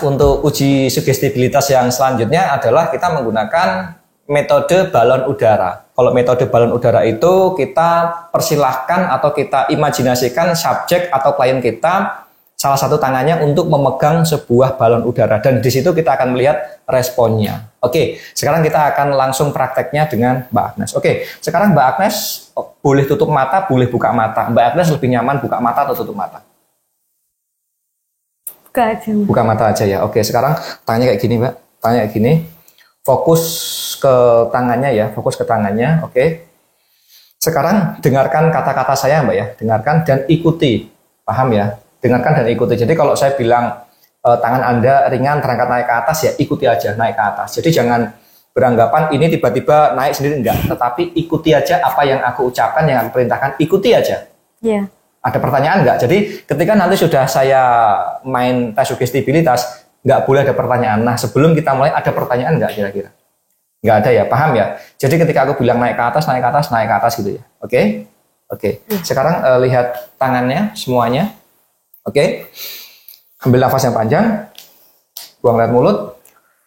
untuk uji sugestibilitas yang selanjutnya adalah kita menggunakan metode balon udara. Kalau metode balon udara itu kita persilahkan atau kita imajinasikan subjek atau klien kita salah satu tangannya untuk memegang sebuah balon udara dan di situ kita akan melihat responnya. Oke, sekarang kita akan langsung prakteknya dengan Mbak Agnes. Oke, sekarang Mbak Agnes boleh tutup mata, boleh buka mata. Mbak Agnes lebih nyaman buka mata atau tutup mata? Buka aja. Buka mata aja ya. Oke, sekarang tangannya kayak gini, Mbak. Tangannya kayak gini. Fokus ke tangannya ya, fokus ke tangannya. Oke. Sekarang dengarkan kata-kata saya, Mbak ya. Dengarkan dan ikuti. Paham ya? Dengarkan dan ikuti. Jadi kalau saya bilang tangan Anda ringan terangkat naik ke atas ya, ikuti aja naik ke atas. Jadi jangan beranggapan ini tiba-tiba naik sendiri, enggak. Tetapi ikuti aja apa yang aku ucapkan, yang aku perintahkan, ikuti aja. Iya. Ada pertanyaan nggak? Jadi ketika nanti sudah saya main tes sugestibilitas, nggak boleh ada pertanyaan. Nah sebelum kita mulai ada pertanyaan nggak kira-kira? Nggak ada ya, paham ya? Jadi ketika aku bilang naik ke atas, naik ke atas, naik ke atas gitu ya. Oke? Oke. Sekarang lihat tangannya semuanya. Oke? Ambil nafas yang panjang, buang lewat mulut.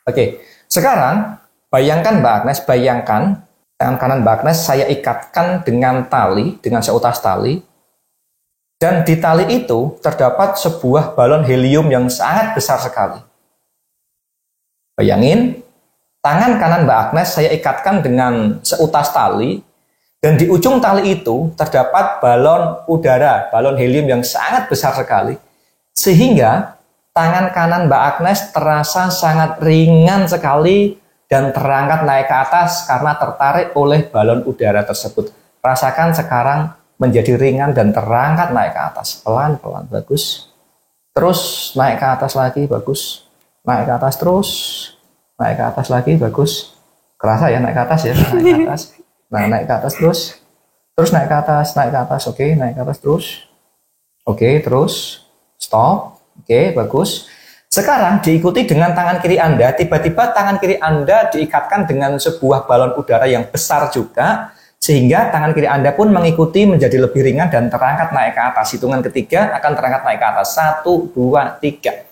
Oke. Sekarang bayangkan Mbak Agnes, bayangkan tangan kanan Mbak Agnes saya ikatkan dengan tali, dengan seutas tali. Dan di tali itu terdapat sebuah balon helium yang sangat besar sekali. Bayangin, tangan kanan Mbak Agnes saya ikatkan dengan seutas tali, dan di ujung tali itu terdapat balon udara, balon helium yang sangat besar sekali, sehingga tangan kanan Mbak Agnes terasa sangat ringan sekali dan terangkat naik ke atas karena tertarik oleh balon udara tersebut. Rasakan sekarang menjadi ringan dan terangkat naik ke atas, pelan-pelan, bagus. Terus naik ke atas lagi, bagus. Naik ke atas terus, naik ke atas lagi, bagus. Kerasa ya naik ke atas ya, naik ke atas. Nah, naik ke atas terus. Terus naik ke atas, oke, naik ke atas terus. Oke, terus. Stop, oke, bagus. Sekarang diikuti dengan tangan kiri Anda, tiba-tiba tangan kiri Anda diikatkan dengan sebuah balon udara yang besar juga, sehingga tangan kiri Anda pun mengikuti menjadi lebih ringan dan terangkat naik ke atas. Hitungan ketiga akan terangkat naik ke atas. 1, 2, 3.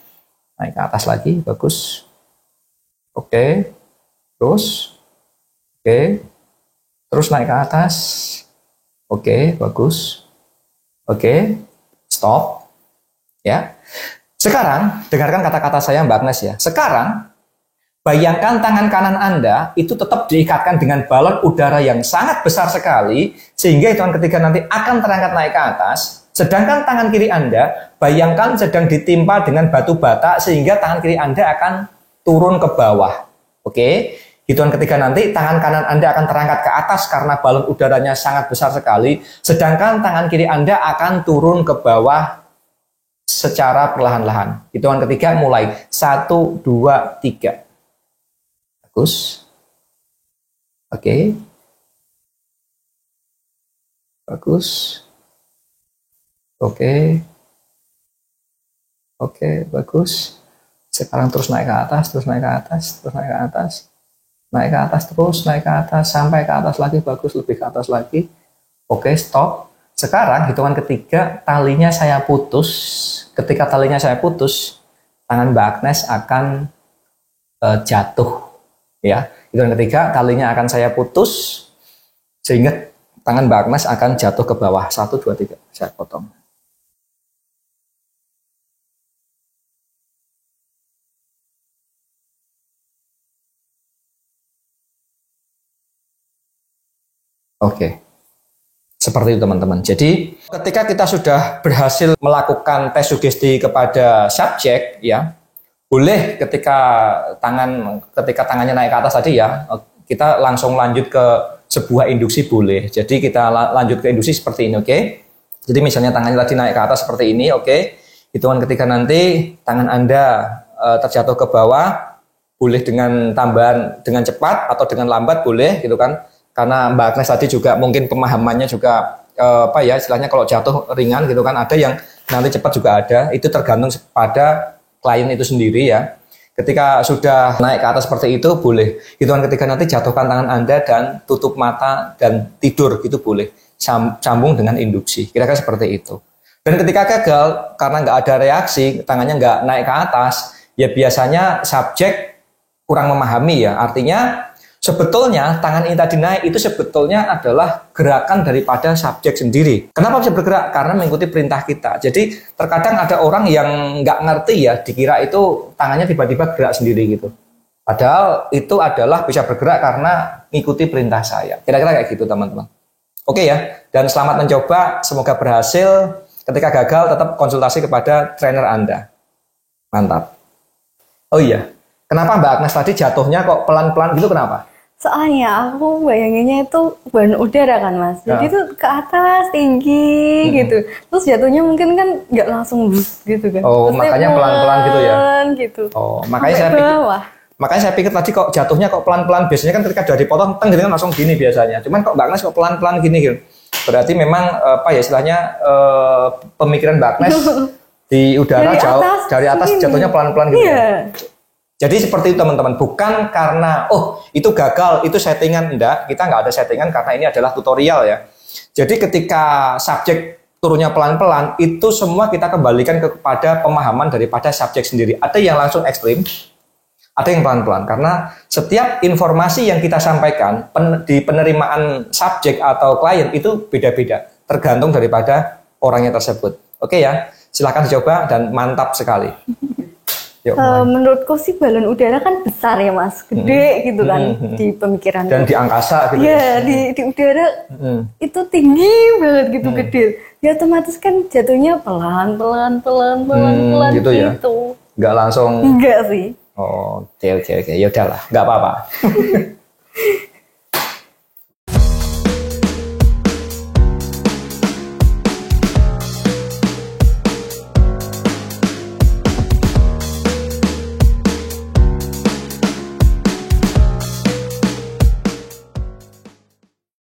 Naik ke atas lagi, bagus. Oke. Terus. Oke. Terus naik ke atas. Oke, bagus. Oke. Stop. Ya. Sekarang, dengarkan kata-kata saya Mbak Agnes ya. Sekarang, bayangkan tangan kanan Anda itu tetap diikatkan dengan balon udara yang sangat besar sekali, sehingga hitungan ketiga nanti akan terangkat naik ke atas. Sedangkan tangan kiri Anda, bayangkan sedang ditimpa dengan batu bata, sehingga tangan kiri Anda akan turun ke bawah. Oke? Hitungan ketiga nanti tangan kanan Anda akan terangkat ke atas karena balon udaranya sangat besar sekali, sedangkan tangan kiri Anda akan turun ke bawah secara perlahan-lahan. Hitungan ketiga mulai. 1, 2, 3. Bagus. Oke. Bagus. Oke. Oke, bagus. Sekarang terus naik ke atas, terus naik ke atas, terus naik ke atas. Naik ke atas terus, naik ke atas, sampai ke atas lagi, bagus, lebih ke atas lagi. Oke, stop. Sekarang hitungan ketiga, talinya saya putus. Ketika talinya saya putus, tangan Mbak Agnes akan jatuh. Ya, hitungan ketiga talinya akan saya putus sehingga tangan Mbak Agnes akan jatuh ke bawah. 1, 2, 3. Saya potong. Oke. Seperti itu teman-teman. Jadi ketika kita sudah berhasil melakukan tes sugesti kepada subjek ya, boleh ketika tangannya naik ke atas tadi ya, kita langsung lanjut ke sebuah induksi boleh. Jadi kita lanjut ke induksi seperti ini, oke? Jadi misalnya tangannya tadi naik ke atas seperti ini, oke? Hitungan ketika nanti tangan Anda terjatuh ke bawah, boleh dengan tambahan dengan cepat atau dengan lambat boleh gitu kan? Karena Mbak Agnes tadi juga mungkin pemahamannya juga istilahnya kalau jatuh ringan gitu kan, ada yang nanti cepat juga ada. Itu tergantung pada klien itu sendiri ya. Ketika sudah naik ke atas seperti itu boleh. Hitungan ketika nanti jatuhkan tangan Anda dan tutup mata dan tidur gitu boleh. Sambung dengan induksi. Kira-kira seperti itu. Dan ketika gagal karena nggak ada reaksi, tangannya nggak naik ke atas, ya biasanya subjek kurang memahami ya. Artinya sebetulnya tangan ini tadi naik itu sebetulnya adalah gerakan daripada subjek sendiri. Kenapa bisa bergerak? Karena mengikuti perintah kita. Jadi terkadang ada orang yang nggak ngerti ya, dikira itu tangannya tiba-tiba gerak sendiri gitu. Padahal itu adalah bisa bergerak karena mengikuti perintah saya. Kira-kira kayak gitu teman-teman. Oke ya, dan selamat mencoba. Semoga berhasil. Ketika gagal tetap konsultasi kepada trainer Anda. Mantap. Oh iya, kenapa Mbak Agnes tadi jatuhnya kok pelan-pelan gitu, kenapa? Soalnya aku bayanginnya itu balon udara kan Mas. Jadi itu ke atas tinggi gitu. Terus jatuhnya mungkin kan nggak langsung bus gitu kan. Oh, terus makanya pelan-pelan gitu ya. Gitu. Oh, makanya saya pikir tadi kok jatuhnya kok pelan-pelan. Biasanya kan ketika udah dipotong teng gitu kan langsung gini biasanya. Cuman kok Mbak Agnes kok pelan-pelan gini gitu. Berarti memang apa ya istilahnya pemikiran Mbak Agnes di udara dari atas jatuhnya pelan-pelan gitu. Iya. Jadi seperti itu teman-teman, bukan karena itu gagal, itu settingan, enggak, kita nggak ada settingan karena ini adalah tutorial ya. Jadi ketika subjek turunnya pelan-pelan, itu semua kita kembalikan kepada pemahaman daripada subjek sendiri. Ada yang langsung ekstrim, ada yang pelan-pelan, karena setiap informasi yang kita sampaikan di penerimaan subjek atau klien itu beda-beda, tergantung daripada orangnya tersebut. Oke ya, silakan dicoba dan mantap sekali. Menurutku sih balon udara kan besar ya Mas, gede gitu kan di pemikiran. Dan di angkasa gitu. Ya, di udara itu tinggi banget gitu, gede. Ya otomatis kan jatuhnya pelan-pelan gitu ya. Nggak langsung. Enggak sih. Oh, oke. Ya udahlah, nggak apa-apa.